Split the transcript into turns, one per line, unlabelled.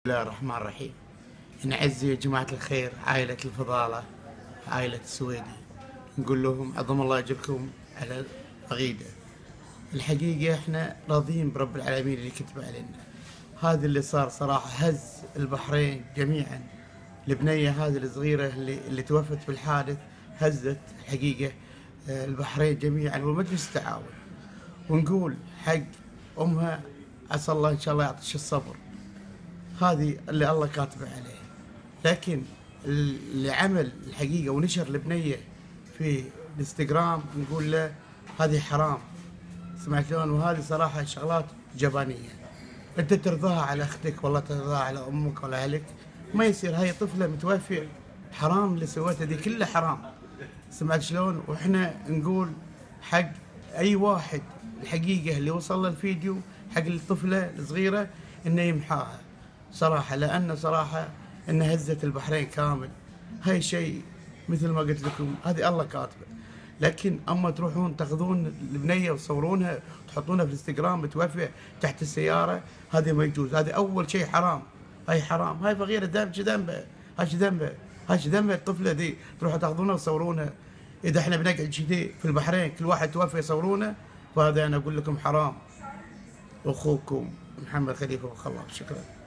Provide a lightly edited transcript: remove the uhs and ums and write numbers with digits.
الله الرحمن الرحيم. نعزي يا جماعة الخير عائلة الفضالة، عائلة السويدي، نقول لهم عظم الله أجركم على العقيدة. الحقيقة احنا راضيين برب العالمين اللي كتب علينا. هذا اللي صار صراحة هز البحرين جميعا. البنية هذه الصغيرة اللي توفت في الحادث هزت الحقيقة البحرين جميعا والمجلس التعاون. ونقول حق أمها عسى الله إن شاء الله يعطيش الصبر، هذه اللي الله كاتبه عليه. لكن اللي عمل الحقيقة ونشر البنية في الانستغرام نقول له هذه حرام. سمعت شلون؟ وهذه صراحة شغلات جبانية. انت ترضاها على اختك والله ترضاها على امك ولا اهلك، ما يصير. هاي طفلة متوفية، حرام اللي سويته دي كله حرام. سمعت شلون؟ واحنا نقول حق اي واحد الحقيقة اللي وصل له الفيديو حق الطفلة الصغيرة انه يمحاها صراحة، لأن صراحة إن هزت البحرين كامل. هاي شيء مثل ما قلت لكم هذه الله كاتبه. لكن أما تروحون تاخذون البنية وتصورونها وتحطونها في الانستغرام متوفية تحت السيارة، هذا ما يجوز. هذا أول شيء حرام، هاي حرام. هاي صغيرة ذنبها، هاي ذنبها الطفلة دي تروحوا تاخذونها وتصورونها. إذا احنا بنقعد كذي في البحرين كل واحد توفي يصورونه، فهذا أنا أقول لكم حرام. أخوكم محمد خليفة وخلاص. شكرا.